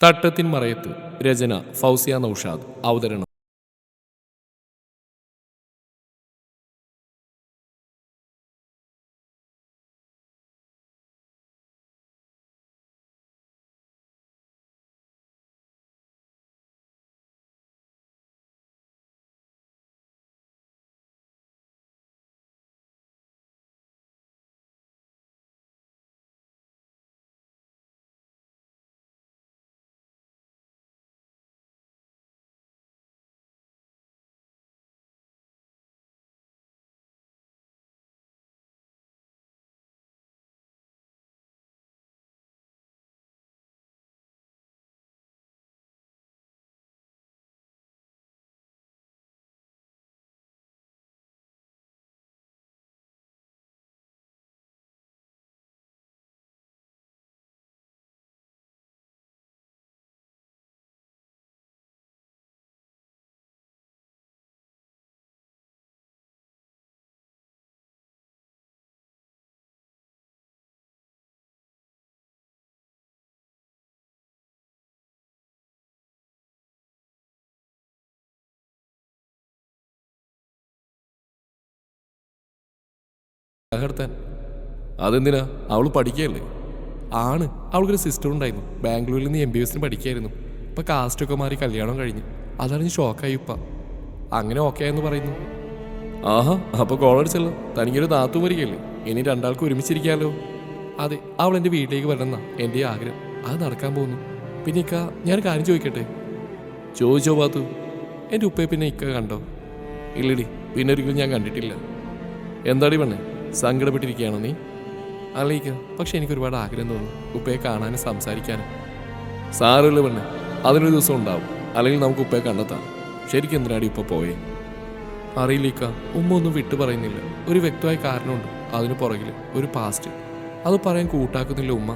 തട്ടത്തിൻ മറയത്ത്. രചന ഫൗസിയ നൗഷാദ്. അവതരണം തകർത്താൻ. അതെന്തിനാ? അവൾ പഠിക്കുകയല്ലേ? ആണ്. അവൾക്കൊരു സിസ്റ്റർ ഉണ്ടായിരുന്നു. ബാംഗ്ലൂരിൽ നിന്ന് MBBS പഠിക്കുകയായിരുന്നു. ഇപ്പം കാസ്റ്റൊക്കെ മാറി കല്യാണം കഴിഞ്ഞു. അതറിഞ്ഞ് ഷോക്കായി ഇപ്പം. അങ്ങനെ ഓക്കെ ആയെന്ന് പറയുന്നു. ആഹാ, അപ്പോൾ കോളടിച്ചല്ലോ. തനിക്കൊരു നാത്തു വരികയല്ലേ? ഇനി രണ്ടാൾക്ക് ഒരുമിച്ചിരിക്കാമല്ലോ. അതെ, അവൾ എൻ്റെ വീട്ടിലേക്ക് വരണമെന്നാ എൻ്റെ ആഗ്രഹം. അത് നടക്കാൻ പോകുന്നു. പിന്നെ ഇക്ക, ഞാൻ കാര്യം ചോദിക്കട്ടെ? ചോദിച്ചോ പാത്തു. എൻ്റെ ഉപ്പയെ പിന്നെ ഇക്ക കണ്ടോ? ഇല്ലടി, പിന്നെ ഒരിക്കലും ഞാൻ കണ്ടിട്ടില്ല. എന്താടി പെണ്ണേ, സങ്കടപ്പെട്ടിരിക്കുകയാണോ നീ? അല്ലേക്ക, പക്ഷെ എനിക്ക് ഒരുപാട് ആഗ്രഹം തോന്നുന്നു ഉപ്പയെ കാണാനും സംസാരിക്കാനും. സാരമില്ല പെണ്ണെ, അതിനൊരു ദിവസം ഉണ്ടാവും. അല്ലെങ്കിൽ നമുക്ക് ഉപ്പയെ കണ്ടെത്താം. ശരിക്കും എന്തിനാടി ഇപ്പോൾ പോയേ? അറിയില്ലേക്ക, ഉമ്മ ഒന്നും വിട്ടു പറയുന്നില്ല. ഒരു വ്യക്തമായ കാരണമുണ്ട് അതിന് പുറകിൽ, ഒരു പാസ്റ്റ്. അത് പറയാൻ കൂട്ടാക്കുന്നില്ല ഉമ്മ.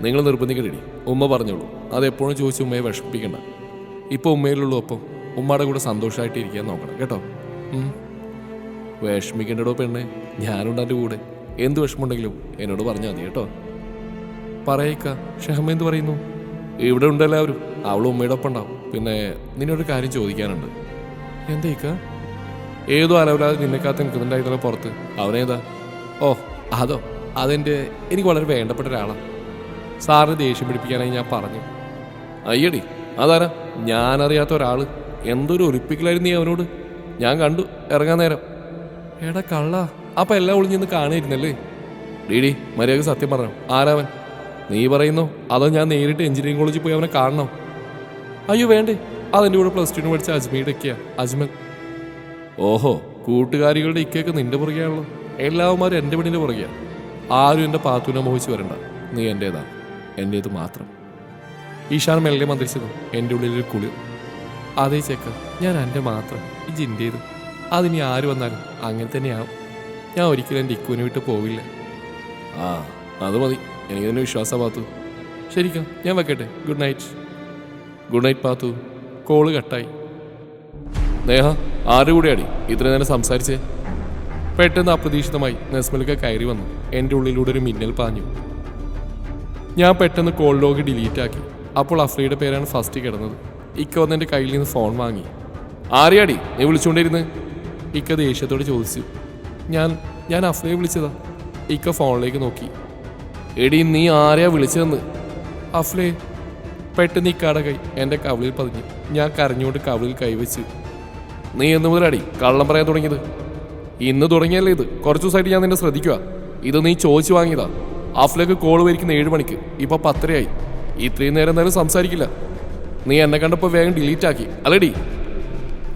നിങ്ങൾ നിർബന്ധിക്കണ്ടേ? ഉമ്മ പറഞ്ഞോളൂ. അതെപ്പോഴും ചോദിച്ച് ഉമ്മയെ വിഷമിപ്പിക്കണ്ട. ഇപ്പോൾ ഉമ്മയിലുള്ളൂ. ഒപ്പം ഉമ്മയുടെ കൂടെ സന്തോഷമായിട്ട് ഇരിക്കാൻ നോക്കണം കേട്ടോ. വിഷമിക്കണ്ടോ പെണ്ണെ, ഞാനുണ്ട് എൻ്റെ കൂടെ. എന്ത് വിഷമമുണ്ടെങ്കിലും എന്നോട് പറഞ്ഞാൽ മതി കേട്ടോ. പറയേക്ക. ഷഹമ്മ എന്ത് പറയുന്നു? ഇവിടെ ഉണ്ട് എല്ലാവരും. അവളും ഉമ്മയുടെ ഒപ്പം ഉണ്ടാവും. പിന്നെ നിന്നോട് കാര്യം ചോദിക്കാനുണ്ട്. എന്തേക്ക? ഏതോ അലവലാതെ നിന്നെക്കാത്ത നിൽക്കുന്നുണ്ടായിരുന്നല്ലോ പുറത്ത്. അവനേതാ? ഓ അതോ, എനിക്ക് വളരെ വേണ്ടപ്പെട്ട ഒരാളാണ്. സാറിന് ദേഷ്യം പിടിപ്പിക്കാനായി ഞാൻ പറഞ്ഞു. അയ്യടി, അതാരാ? ഞാനറിയാത്ത ഒരാൾ. എന്തൊരു ഒലിപ്പിക്കലായിരുന്നു നീ അവനോട്. ഞാൻ കണ്ടു ഇറങ്ങാൻ നേരം. എടാ കള്ള, അപ്പം എല്ലാം ഒളിഞ്ഞെന്ന് കാണുന്നിരുന്നല്ലേ? ഡീഡി, മര്യാദ സത്യം പറഞ്ഞു. ആരാവൻ? നീ പറയുന്നോ അതോ ഞാൻ നേരിട്ട് എഞ്ചിനീയറിംഗ് കോളേജിൽ പോയി അവനെ കാണണോ? അയ്യോ വേണ്ടേ, അതെൻ്റെ കൂടെ +2 പഠിച്ച അജ്മീയുടെ ഇക്കയാ, അജ്മൽ. ഓഹോ, കൂട്ടുകാരികളുടെ ഇക്കയൊക്കെ നിന്റെ പുറകെയാണല്ലോ. എല്ലാവന്മാരും എൻ്റെ പെണ്ണിൻ്റെ പുറകെയാണ്. ആരും എൻ്റെ പാത്തൂനെ മോഹിച്ച് വരണ്ട. നീ എൻ്റേതാണ്, എൻ്റേത് മാത്രം. ഈശാൻ മെല്ലെ മന്ത്രിച്ചതും എൻ്റെ ഉള്ളിലൊരു കുളിർ. അതേ ചെക്ക, ഞാൻ എൻ്റെ മാത്രം, ഈ ജിൻ്റേത്. അതിനി ആര് വന്നാലും അങ്ങനെ തന്നെയാവും. ഞാൻ ഒരിക്കലും എൻ്റെ ഇക്കുവിനെ വിട്ട് പോവില്ല. ആ അത് മതി, എനിക്ക് തന്നെ വിശ്വാസം പാത്തു. ശരിക്കും ഞാൻ വെക്കട്ടെ. Good night. ഗുഡ് നൈറ്റ് പാത്തു. കോള് കട്ടായി. നേഹ, ആരുടെ കൂടെയാടി ഇത്രയും നേരം സംസാരിച്ചേ? പെട്ടെന്ന് അപ്രതീക്ഷിതമായി നെസ്മലൊക്കെ കയറി വന്നു. എൻ്റെ ഉള്ളിലൂടെ ഒരു മിന്നൽ പാഞ്ഞു. ഞാൻ പെട്ടെന്ന് കോൾ ലോഗ് ഡിലീറ്റ് ആക്കി. അപ്പോൾ അഫ്രയുടെ പേരാണ് ഫസ്റ്റ് കിടന്നത്. ഇക്ക വന്ന് എൻ്റെ കയ്യിൽ നിന്ന് ഫോൺ വാങ്ങി. ആരെയാടി നീ വിളിച്ചുകൊണ്ടിരുന്ന്? ഇക്ക ദേഷ്യത്തോട് ചോദിച്ചു. ഞാൻ അഫ്രയെ വിളിച്ചതാ. ഇക്ക ഫോണിലേക്ക് നോക്കി. എടി, നീ ആരെയാ വിളിച്ചതെന്ന്? അഫ്ലേ. പെട്ടെന്ന് ഇക്കാടെ കൈ എൻ്റെ കവിളിൽ പതിഞ്ഞു. ഞാൻ കരഞ്ഞുകൊണ്ട് കവിളിൽ കൈവച്ച്. നീ എന്ന് മുതലാടി കള്ളം പറയാൻ തുടങ്ങിയത്? ഇന്ന് തുടങ്ങിയല്ലേ ഇത്? കുറച്ച് ദിവസമായിട്ട് ഞാൻ നിന്നെ ശ്രദ്ധിക്കുക. ഇത് നീ ചോദിച്ചു വാങ്ങിയതാ. അഫ്ലേക്ക് കോൾ വരിക്കുന്ന 7 മണിക്ക്, ഇപ്പോൾ 10:30 ഇത്രയും നേരം എന്തായാലും സംസാരിക്കില്ല. നീ എന്നെ കണ്ടപ്പോൾ വേഗം ഡിലീറ്റ് ആക്കി അല്ലേടി?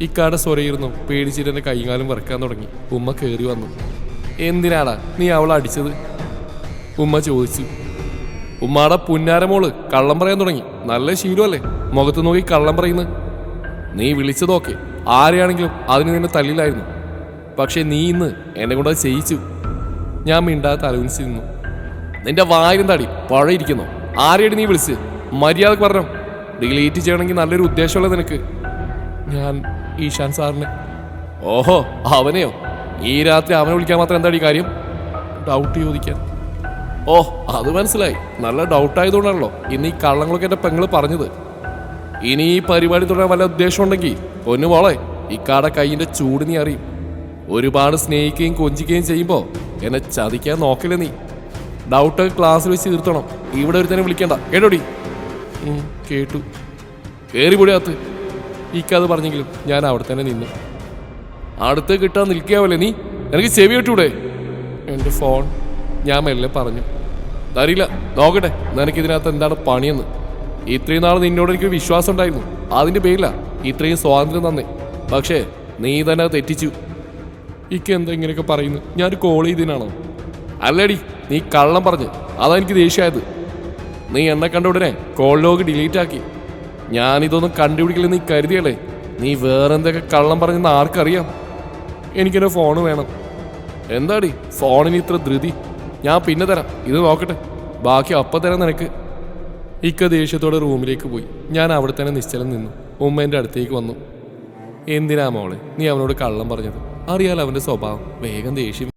ഇക്കാടെ സ്വരയിരുന്നു. പേടിച്ചിട്ട് എൻ്റെ കൈകാലം വറക്കാൻ തുടങ്ങി. ഉമ്മ കയറി വന്നു. എന്തിനാടാ നീ അവളെ അടിച്ചത്? ഉമ്മ ചോദിച്ചു. ഉമ്മാടെ പുന്നാരമോള് കള്ളം പറയാൻ തുടങ്ങി. നല്ല ശീലമല്ലേ മുഖത്ത് നോക്കി കള്ളം പറയുന്നത്? നീ വിളിച്ചതൊക്കെ ആരെയാണെങ്കിലും അതിന് നിന്നെ തല്ലിലായിരുന്നു. പക്ഷെ നീ ഇന്ന് എന്നെ കൊണ്ട് അത് ചെയ്യിച്ചു. ഞാൻ മിണ്ടാതെ തലവിനിച്ചിരുന്നു. നിന്റെ വായിലെന്താടി പഴയിരിക്കുന്നു? ആരെയാണ് നീ വിളിച്ച്? മര്യാദക്ക് പറഞ്ഞു. ഡിലീറ്റ് ചെയ്യണമെങ്കിൽ നല്ലൊരു ഉദ്ദേശമുള്ള നിനക്ക്. ഞാൻ ഈശാൻ സാറിനെ. ഓഹോ, അവനെയോ? ഈ രാത്രി അവനെ വിളിക്കാൻ മാത്രം എന്താടി കാര്യം? ഡൗട്ട് ചോദിക്കാൻ. ഓ അത് മനസ്സിലായി. നല്ല ഡൗട്ടായതുകൊണ്ടാണല്ലോ ഇന്ന് ഈ കള്ളങ്ങളൊക്കെ എൻ്റെ പെങ്ങൾ പറഞ്ഞത്. ഇനി ഈ പരിപാടി തുടരാൻ വല്ല ഉദ്ദേശം ഉണ്ടെങ്കിൽ പൊന്നു മോളെ ഇക്കാടെ കൈയിൻ്റെ ചൂട് നീ അറിയും. ഒരുപാട് സ്നേഹിക്കുകയും കൊഞ്ചിക്കുകയും ചെയ്യുമ്പോൾ എന്നെ ചതിക്കാൻ നോക്കില്ല നീ. ഡൗട്ട് ക്ലാസ്സിൽ വെച്ച് തീർത്തണം. ഇവിടെ ഒരുത്തനെ വിളിക്കണ്ട കേട്ടോടി. കേട്ടു. കയറി പൊടിയകത്ത്. ഇക്കത് പറഞ്ഞെങ്കിലും ഞാൻ അവിടെ തന്നെ നിന്നു. അടുത്ത് കിട്ടാൻ നിൽക്കാവല്ലേ നീ? എനിക്ക് ചെവി കിട്ടൂടെ? എൻ്റെ ഫോൺ. ഞാൻ മെല്ലെ പറഞ്ഞു. തരില്ല, നോക്കട്ടെ നിനക്കിതിനകത്ത് എന്താണ് പണിയെന്ന്. ഇത്രയും നാൾ നിന്നോട് എനിക്കൊരു വിശ്വാസം ഉണ്ടായിരുന്നു. അതിൻ്റെ പേരില്ല ഇത്രയും സ്വാതന്ത്ര്യം തന്നെ. പക്ഷേ നീ തന്നെ തെറ്റിച്ചു. ഇക്ക എന്താ ഇങ്ങനെയൊക്കെ പറയുന്നു? ഞാനൊരു കോൾ ചെയ്തതിനാണോ? അല്ലേടി, നീ കള്ളം പറഞ്ഞ് അതെനിക്ക് ദേഷ്യമായത്. നീ എന്നെ കണ്ട ഉടനെ കോൾ ലോഗ് ഡിലീറ്റ് ആക്കി. ഞാനിതൊന്നും കണ്ടുപിടിക്കില്ലെന്ന് നീ കരുതിയല്ലേ? നീ വേറെന്തൊക്കെ കള്ളം പറഞ്ഞെന്ന് ആർക്കറിയാം? എനിക്കെൻ്റെ ഫോണ് വേണം. എന്താടി ഫോണിന് ഇത്ര ധൃതി? ഞാൻ പിന്നെ തരാം, ഇത് നോക്കട്ടെ, ബാക്കി അപ്പം തരാം നിനക്ക്. ഇക്ക ദേഷ്യത്തോടെ റൂമിലേക്ക് പോയി. ഞാൻ അവിടെ തന്നെ നിശ്ചലം നിന്നു. ഉമ്മ എൻ്റെ അടുത്തേക്ക് വന്നു. എന്തിനാ മോളെ നീ അവനോട് കള്ളം പറഞ്ഞത്? അറിയാലോ അവൻ്റെ സ്വഭാവം, വേഗം ദേഷ്യം.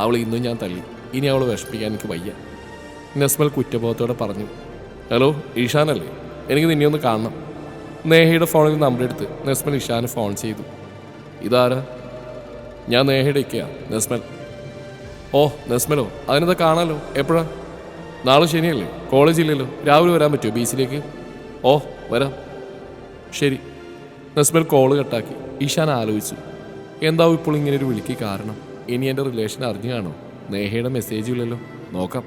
അവൾ ഇന്നും ഞാൻ തള്ളി. ഇനി അവൾ വിഷമിക്കാൻ എനിക്ക് വയ്യ. നസ്മൽ കുറ്റബോധത്തോടെ പറഞ്ഞു. ഹലോ, ഇഷാനല്ലേ? എനിക്ക് നിന്നെ ഒന്ന് കാണണം. നേഹയുടെ ഫോണിൽ നമ്പർ എടുത്ത് നസ്മൽ ഇഷാന് ഫോൺ ചെയ്തു. ഇതാരാ? ഞാൻ നേഹയുടെ ഇക്കയാ, നസ്മൽ. ഓ നസ്മലോ, അതിനെന്താ കാണാമല്ലോ. എപ്പോഴാ? നാളെ ശനിയല്ലേ, കോളേജില്ലല്ലോ. രാവിലെ വരാൻ പറ്റുമോ ബീച്ചിലേക്ക്? ഓ വരാം. ശരി. നസ്മൽ കോള് കട്ടാക്കി. ഇഷാൻ ആലോചിച്ചു, എന്താവും ഇപ്പോൾ ഇങ്ങനൊരു വിളിക്ക് കാരണം? ഇനി എൻ്റെ റിലേഷൻ അറിഞ്ഞു കാണോ? നേഹയുടെ മെസ്സേജും ഇല്ലല്ലോ. നോക്കാം.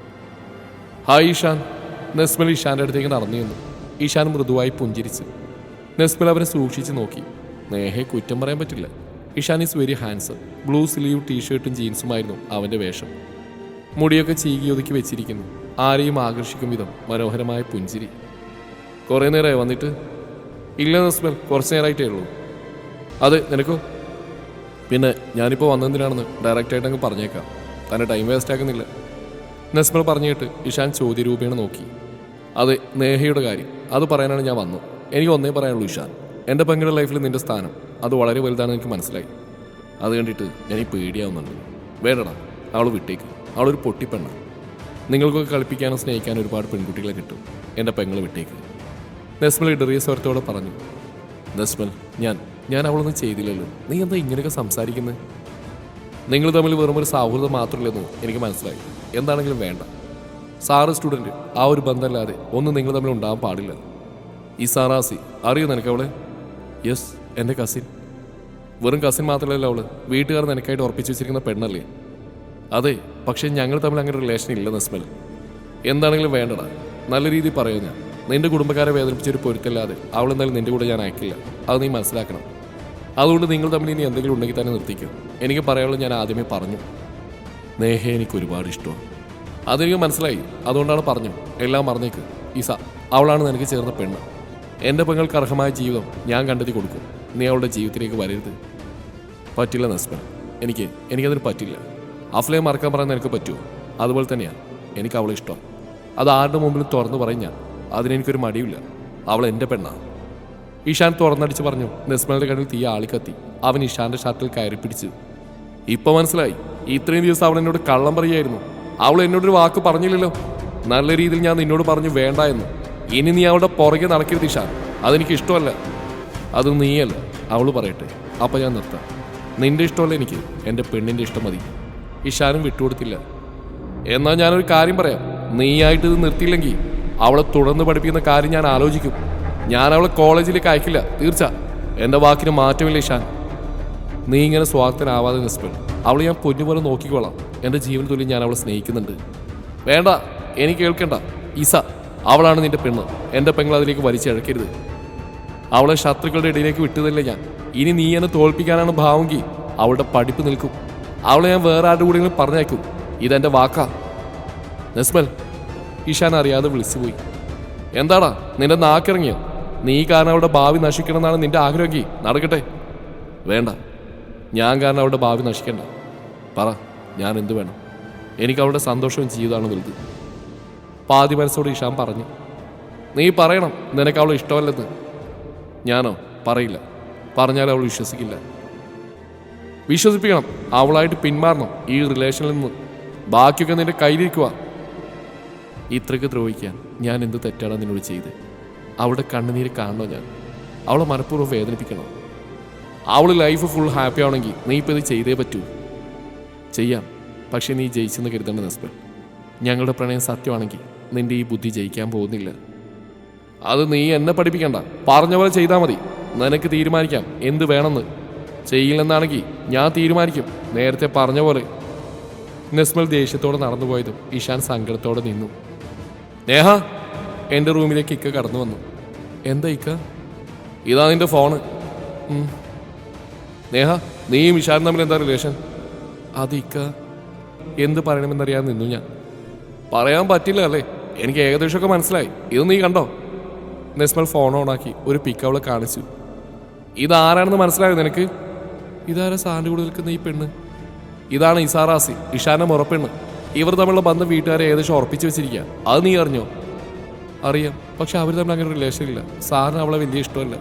ഹായ് ഇഷാൻ. നസ്മൽ ഇഷാൻ്റെ അടുത്തേക്ക് നടന്നു ചെന്നു. ഇഷാൻ മൃദുവായി പുഞ്ചിരിച്ചു. നസ്മൽ അവനെ സൂക്ഷിച്ച് നോക്കി. നേഹയെ കുറ്റം പറയാൻ പറ്റില്ല. Ishan is very handsome. Blue sleeve ടീഷർട്ടും ജീൻസുമായിരുന്നു അവൻ്റെ വേഷം. മുടിയൊക്കെ ചീകി ഒതുക്കി വെച്ചിരിക്കുന്നു. ആരെയും ആകർഷിക്കും വിധം മനോഹരമായ പുഞ്ചിരി. കുറേ നേരമായി വന്നിട്ട്? ഇല്ല നസ്മൽ, കുറച്ച് നേരമായിട്ടേ ഉള്ളൂ. അതെ, നിനക്കോ? പിന്നെ ഞാനിപ്പോൾ വന്നതിനാണെന്ന് ഡയറക്റ്റായിട്ട് അങ്ങ് പറഞ്ഞേക്കാം. തന്നെ ടൈം വേസ്റ്റ് ആക്കുന്നില്ല. നസ്മൽ പറഞ്ഞിട്ട് ഇഷാൻ ചോദ്യരൂപേണ നോക്കി. അതെ, നേഹയുടെ കാര്യം അത് പറയാനാണ് ഞാൻ വന്നത്. എനിക്ക് ഒന്നേ പറയാനുള്ളൂ ഇഷാൻ, എൻ്റെ പെങ്ങളുടെ ലൈഫിൽ നിൻ്റെ സ്ഥാനം അത് വളരെ വലുതാണെന്ന് എനിക്ക് മനസ്സിലായി. അത് കണ്ടിട്ട് എനിക്ക് പേടിയാവുന്നുണ്ട്. വേണ്ടടാ, അവൾ വിട്ടേക്ക്. അവളൊരു പൊട്ടിപ്പെണ്ണ. നിങ്ങൾക്കൊക്കെ കളിപ്പിക്കാനും സ്നേഹിക്കാനും ഒരുപാട് പെൺകുട്ടികളെ കിട്ടും. എൻ്റെ പെങ്ങൾ വിട്ടേക്ക്. നസ്മൽ ഇടറിയ സ്വരത്തോടെ പറഞ്ഞു. നസ്മൽ, ഞാൻ അവളൊന്നും ചെയ്തില്ലല്ലോ. നീ എന്താ ഇങ്ങനെയൊക്കെ സംസാരിക്കുന്നത്? നിങ്ങൾ തമ്മിൽ വെറും ഒരു സൗഹൃദം മാത്രമില്ലെന്ന് എനിക്ക് മനസ്സിലായി. എന്താണെങ്കിലും വേണ്ട. സാറ് സ്റ്റുഡൻറ്റ്, ആ ഒരു ബന്ധമല്ലാതെ ഒന്നും നിങ്ങൾ തമ്മിൽ ഉണ്ടാകാൻ പാടില്ല. ഈ സാറാസി അറിയോ നിനക്ക് അവളെ? യെസ്, എൻ്റെ കസിൻ. വെറും കസിൻ മാത്രമല്ലല്ലോ അവള്, വീട്ടുകാർ നിനക്കായിട്ട് ഉറപ്പിച്ചു വെച്ചിരിക്കുന്ന പെണ്ണല്ലേ? അതെ, പക്ഷേ ഞങ്ങൾ തമ്മിൽ അങ്ങനെ റിലേഷൻ ഇല്ല നസ്മൽ. എന്താണെങ്കിലും വേണ്ടടാ, നല്ല രീതിയിൽ പറയാം. ഞാൻ നിന്റെ കുടുംബക്കാരെ വേദനിപ്പിച്ചൊരു പൊരുത്തല്ലാതെ അവളെന്തായാലും നിന്റെ കൂടെ ഞാൻ അയക്കില്ല. അത് നീ മനസ്സിലാക്കണം. അതുകൊണ്ട് നിങ്ങൾ തമ്മിൽ ഇനി എന്തെങ്കിലും ഉണ്ടെങ്കിൽ തന്നെ നിർത്തിക്കും. എനിക്ക് പറയാനുള്ളത് ഞാൻ ആദ്യമേ പറഞ്ഞു. നേഹയെ എനിക്ക് ഒരുപാട് ഇഷ്ടമാണ്. അതെനിക്ക് മനസ്സിലായി. അതുകൊണ്ടാണ് പറഞ്ഞു. എല്ലാം മറന്നേക്ക് ഈസ. അവളാണ് നിനക്ക് ചേർന്ന പെണ്ണ്. എൻ്റെ പെങ്ങൾക്ക് അർഹമായ ജീവിതം ഞാൻ കണ്ടെത്തി കൊടുക്കും. നീ അവളുടെ ജീവിതത്തിലേക്ക് വരരുത്. പറ്റില്ല നസ്മ, എനിക്കതിന് പറ്റില്ല. അഫ്ലയെ മറക്കാൻ പറയാൻ നിനക്ക് പറ്റുമോ? അതുപോലെ തന്നെയാണ് എനിക്ക് അവളെ ഇഷ്ടം. അത് ആരുടെ മുമ്പിൽ തുറന്നു പറയും ഞാൻ. അതിനെനിക്കൊരു മടിയില്ല. അവൾ എൻ്റെ പെണ്ണാണ്. ഇഷാൻ തുറന്നടിച്ച് പറഞ്ഞു. നസ്മയുടെ കണ്ണിൽ തീ ആളിക്കത്തി. അവൻ ഇഷാന്റെ ഷർട്ടിൽ കയറി പിടിച്ചു. ഇപ്പൊ മനസ്സിലായി, ഇത്രയും ദിവസം അവൾ എന്നോട് കള്ളം പറയായിരുന്നു. അവൾ എന്നോടൊരു വാക്ക് പറഞ്ഞില്ലല്ലോ. നല്ല രീതിയിൽ ഞാൻ നിന്നോട് പറഞ്ഞു വേണ്ട എന്ന്. ഇനി നീ അവളുടെ പുറകെ നടക്കരുത് ഇഷാൻ. അതെനിക്ക് ഇഷ്ടമല്ല. അത് നീയല്ല, അവൾ പറയട്ടെ, അപ്പം ഞാൻ നിർത്താം. നിന്റെ ഇഷ്ടമല്ല എനിക്ക്, എൻ്റെ പെണ്ണിൻ്റെ ഇഷ്ടം മതി. ഇഷാനും വിട്ടുകൊടുത്തില്ല. എന്നാൽ ഞാനൊരു കാര്യം പറയാം. നീയായിട്ട് ഇത് നിർത്തിയില്ലെങ്കിൽ അവളെ തുടർന്ന് പഠിപ്പിക്കുന്ന കാര്യം ഞാൻ ആലോചിക്കും. ഞാൻ അവളെ കോളേജിലേക്ക് അയക്കില്ല, തീർച്ച. എൻ്റെ വാക്കിന് മാറ്റമില്ല ഇഷാൻ. നീ ഇങ്ങനെ സ്വാർത്ഥനാവാതെ നസ്മൽ. അവളെ ഞാൻ പൊന്നുപോലെ നോക്കിക്കോളാം. എൻ്റെ ജീവൻ തുല്യം ഞാൻ അവളെ സ്നേഹിക്കുന്നുണ്ട്. വേണ്ട, എനിക്ക് കേൾക്കണ്ട. ഈസ, അവളാണ് നിന്റെ പെണ്ണ്. എൻ്റെ പെങ്ങൾ അതിലേക്ക് വലിച്ചിഴക്കരുത്. അവളെ ശത്രുക്കളുടെ ഇടയിലേക്ക് വിട്ടതല്ലേ ഞാൻ. ഇനി നീ എന്നെ തോൽപ്പിക്കാനാണ് ഭാവമെങ്കിൽ അവളുടെ പഠിപ്പ് നിൽക്കും. അവളെ ഞാൻ വേറെ ആരുടെ കൂടെയെങ്കിലും പറഞ്ഞേക്കും. ഇതെൻ്റെ വാക്കാ. നസ്മൽ, ഇഷാൻ അറിയാതെ വിളിച്ചുപോയി. എന്താടാ നിന്റെ നാക്കിറങ്ങിയോ? നീ കാരണം അവളുടെ ഭാവി നശിക്കണമെന്നാണ് നിന്റെ ആഗ്രഹമെങ്കിൽ നടക്കട്ടെ. വേണ്ട, ഞാൻ കാരണം അവളുടെ ഭാവി നശിക്കണ്ട. പറ, ഞാൻ എന്തു വേണം? എനിക്ക് അവളുടെ സന്തോഷവും ജീവിതമാണ് വലുത്. പാതി മനസ്സോട് ഇഷാൻ പറഞ്ഞു. നീ പറയണം നിനക്ക് അവളെ ഇഷ്ടമല്ലെന്ന്. ഞാനോ? പറയില്ല. പറഞ്ഞാൽ അവൾ വിശ്വസിക്കില്ല. വിശ്വസിപ്പിക്കണം. അവളായിട്ട് പിന്മാറണം ഈ റിലേഷനിൽ നിന്ന്. ബാക്കിയൊക്കെ നിന്റെ കയ്യിലിരിക്കുക. ഇത്രയ്ക്ക് ദ്രോഹിക്കാൻ ഞാൻ എന്ത് തെറ്റാണ് നിന്നോട് ചെയ്ത്? അവളുടെ കണ്ണുനീര് കാണണോ ഞാൻ? അവളെ മനഃപൂർവ്വം വേദനിപ്പിക്കണോ? അവൾ ലൈഫ് ഫുൾ ഹാപ്പി ആവണമെങ്കിൽ നീ ഇപ്പോൾ ഇത് ചെയ്തേ പറ്റൂ. ചെയ്യാം, പക്ഷെ നീ ജയിച്ചെന്ന് കരുതേണ്ട നസ്ബൽ. ഞങ്ങളുടെ പ്രണയം സത്യമാണെങ്കിൽ നിന്റെ ഈ ബുദ്ധി ജയിക്കാൻ പോകുന്നില്ല. അത് നീ എന്നെ പഠിപ്പിക്കണ്ട. പറഞ്ഞ പോലെ ചെയ്താൽ മതി. നിനക്ക് തീരുമാനിക്കാം എന്ത് വേണമെന്ന്. ചെയ്യില്ലെന്നാണെങ്കിൽ ഞാൻ തീരുമാനിക്കും, നേരത്തെ പറഞ്ഞ പോലെ. നസ്മൽ ദേഷ്യത്തോടെ നടന്നുപോയതും ഇഷാൻ സങ്കടത്തോടെ നിന്നു. നേഹ, എൻ്റെ റൂമിലേക്ക് ഇക്ക കടന്നു വന്നു. എന്താ ഇക്ക? ഇതാ നിന്റെ ഫോണ്. നേഹ, നീയും ഇഷാനും തമ്മിൽ എന്താ റിലേഷൻ? അത് ഇക്ക എന്ത് പറയണമെന്നറിയാൻ നിന്നു ഞാൻ. പറയാൻ പറ്റില്ല അല്ലേ? എനിക്ക് ഏകദേശമൊക്കെ മനസ്സിലായി. ഇത് നീ കണ്ടോ? നസ്മൽ ഫോൺ ഓണാക്കി ഒരു പിക്ക് അവളെ കാണിച്ചു. ഇതാരാണെന്ന് മനസ്സിലായോ നിനക്ക്? ഇതാരാ സാറിൻ്റെ കൂടെ നിൽക്കുന്ന ഈ പെണ്ണ്? ഇതാണ് ഇസാറാസി, ഇഷാന്റെ മുറപ്പെണ്ണ്. ഇവർ തമ്മിലുള്ള ബന്ധം വീട്ടുകാരെ ഏകദേശം ഉറപ്പിച്ചു വെച്ചിരിക്കുക. അത് നീ അറിഞ്ഞോ? അറിയാം, പക്ഷെ അവർ തമ്മിൽ അങ്ങനെ റിലേഷൻ ഇല്ല. സാറിന് അവളെ വലിയ ഇഷ്ടമല്ല.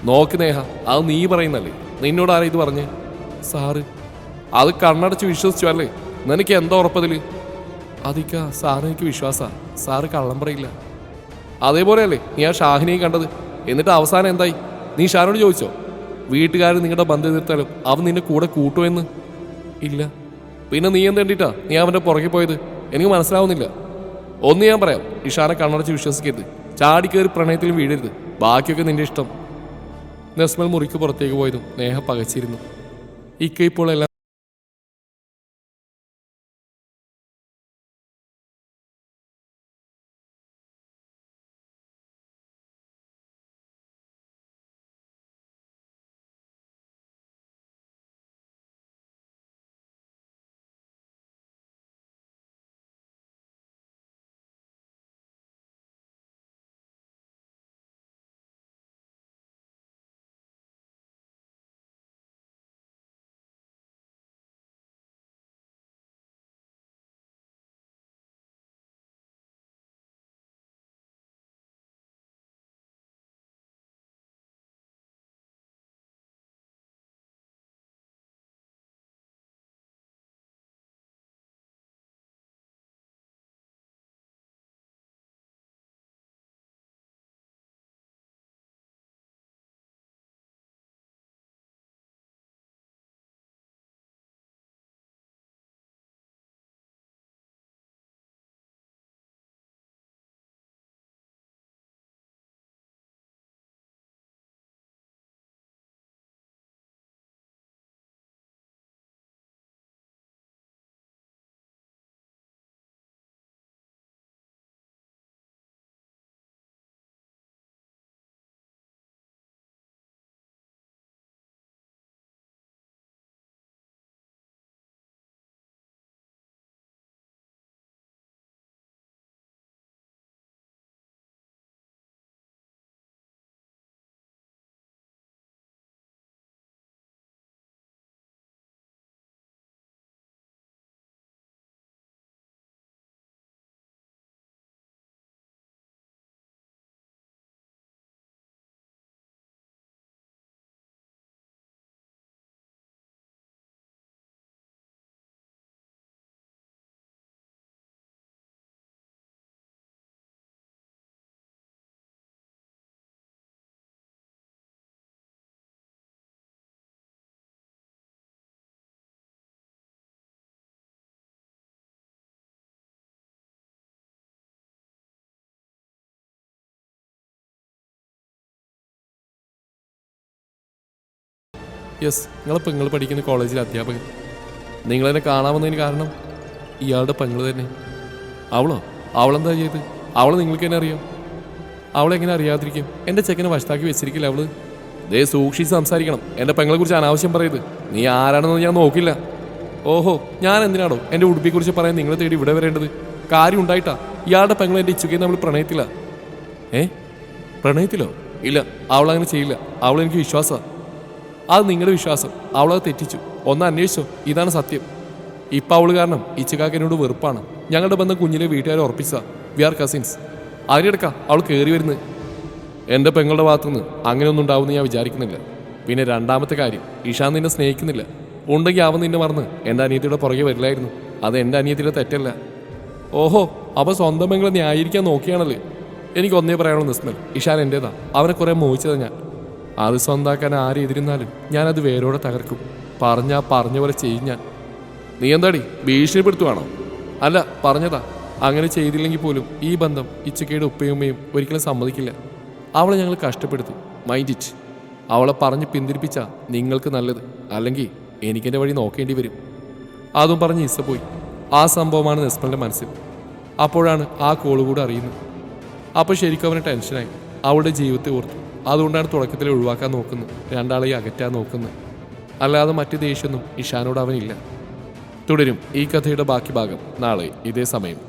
നോക്ക് നേഹ, അത് നീ പറയുന്നല്ലേ. നിന്നോട് ആരാ ഇത് പറഞ്ഞ്? സാറ്. അത് കണ്ണടച്ച് വിശ്വസിച്ചു അല്ലേ? നിനക്ക് എന്താ ഉറപ്പതില്? അതിക്ക സാറിന് എനിക്ക് വിശ്വാസമാണ്. സാറ് കള്ളം പറയില്ല. അതേപോലെയല്ലേ നീ ആ ഷാഹിനെയും കണ്ടത്? എന്നിട്ട് അവസാനം എന്തായി? നീ ഷാനോട് ചോദിച്ചോ വീട്ടുകാർ നിങ്ങളുടെ ബന്ധം തീർത്താലും അവൻ നിന്റെ കൂടെ കൂട്ടുമെന്ന്? ഇല്ല. പിന്നെ നീ എന്ത് നീ അവൻ്റെ പുറകെ പോയത്? എനിക്ക് മനസ്സിലാവുന്നില്ല. ഒന്ന് ഞാൻ പറയാം, ഇഷാനെ കണ്ണടച്ച് വിശ്വസിക്കരുത്. ചാടിക്കയറി പ്രണയത്തിലും വീഴരുത്. ബാക്കിയൊക്കെ നിന്റെ ഇഷ്ടം. നസ്മൽ മുറിക്ക് പുറത്തേക്ക് പോയതും നേഹ പകച്ചിരുന്നു. ഇക്ക ഇപ്പോൾ എല്ലാം യെസ്, നിങ്ങളിപ്പോൾ നിങ്ങൾ പഠിക്കുന്ന കോളേജിലെ അധ്യാപകൻ. നിങ്ങളെന്നെ കാണാൻ വന്നതിന് കാരണം ഇയാളുടെ പെങ്ങൾ തന്നെ. അവളോ? അവളെന്താ ചെയ്ത്? അവളെ നിങ്ങൾക്ക് തന്നെ അറിയാം. അവളെങ്ങനെ അറിയാതിരിക്കും? എൻ്റെ ചെക്കനെ വശത്താക്കി വെച്ചിരിക്കില്ല അവള്. ദേ സൂക്ഷിച്ച് സംസാരിക്കണം. എൻ്റെ പെങ്ങളെക്കുറിച്ച് അനാവശ്യം പറയരുത്. നീ ആരാണെന്ന് ഞാൻ നോക്കില്ല. ഓഹോ, ഞാൻ എന്തിനാണോ എൻ്റെ ഉടുപ്പിയെക്കുറിച്ച് പറയാൻ നിങ്ങളെ തേടി ഇവിടെ വരേണ്ടത്? കാര്യം ഉണ്ടായിട്ടാ. ഇയാളുടെ പെങ്ങൾ എൻ്റെ ഇച്ചുകയെ നമ്മൾ പ്രണയത്തില്ല. പ്രണയത്തിലോ? ഇല്ല, അവളങ്ങനെ ചെയ്യില്ല. അവളെനിക്ക് വിശ്വാസമാണ്. അത് നിങ്ങളുടെ വിശ്വാസം. അവളത് തെറ്റിച്ചു. ഒന്ന് അന്വേഷിച്ചോ, ഇതാണ് സത്യം. ഇപ്പം അവൾ കാരണം ഇച്ചുകാക്ക് എന്നോട് വെറുപ്പാണ്. ഞങ്ങളുടെ ബന്ധം കുഞ്ഞിലെ വീട്ടുകാരെ ഉറപ്പിച്ചതാ. We are cousins. അതിനെടുക്കാം അവൾ കയറി വരുന്നത്. എൻ്റെ പെങ്ങളുടെ ഭാഗത്തുനിന്ന് അങ്ങനെയൊന്നും ഉണ്ടാവുമെന്ന് ഞാൻ വിചാരിക്കുന്നില്ല. പിന്നെ രണ്ടാമത്തെ കാര്യം, ഇഷാൻ നിന്നെ സ്നേഹിക്കുന്നില്ല. ഉണ്ടെങ്കിൽ അവൻ നിന്നെ മറന്ന് എൻ്റെ അനിയത്തിയുടെ പുറകെ വരില്ലായിരുന്നു. അത് എൻ്റെ അനിയത്തിയുടെ തെറ്റല്ല. ഓഹോ, അപ്പോൾ സ്വന്തം പെങ്ങളെ ന്യായീകരിക്കാൻ നോക്കിയാണല്ലേ? എനിക്ക് ഒന്നേ പറയാനുള്ളൂ നിസ്മൽ, ഇഷാൻ എൻ്റേതാ. അവനെ കുറേ മോഹിച്ചതാണ് ഞാൻ. അത് സ്വന്താക്കാൻ ആരെതിരുന്നാലും ഞാനത് വേരോടെ തകർക്കും. പറഞ്ഞ പോലെ ചെയ്യും ഞാൻ. നീ എന്താടി ഭീഷണിപ്പെടുത്തുവാണോ? അല്ല, പറഞ്ഞതാ. അങ്ങനെ ചെയ്തില്ലെങ്കിൽ പോലും ഈ ബന്ധം ഇച്ചക്കയുടെ ഉപ്പയും ഉമ്മയും ഒരിക്കലും സമ്മതിക്കില്ല. അവളെ ഞങ്ങൾ കഷ്ടപ്പെടുത്തും. Mind it. അവളെ പറഞ്ഞ് പിന്തിരിപ്പിച്ചാ നിങ്ങൾക്ക് നല്ലത്. അല്ലെങ്കിൽ എനിക്കെൻ്റെ വഴി നോക്കേണ്ടി വരും. അതും പറഞ്ഞ് ഇസ പോയി. ആ സംഭവമാണ് നിസ്മലിൻ്റെ മനസ്സിൽ. അപ്പോഴാണ് ആ കോള് കൂടെ അറിയുന്നത്. അപ്പോൾ ശരിക്കും അവന് ടെൻഷനായി. അവളുടെ ജീവിതത്തെ ഓർത്തു. അതുകൊണ്ടാണ് തുടക്കത്തിൽ ഒഴിവാക്കാൻ നോക്കുന്നത്, രണ്ടാളെയും അകറ്റാൻ നോക്കുന്നത്. അല്ലാതെ മറ്റു ദേഷ്യമൊന്നും ഇഷാനോട് അവനില്ല. തുടരും ഈ കഥയുടെ ബാക്കി ഭാഗം നാളെ ഇതേ സമയം.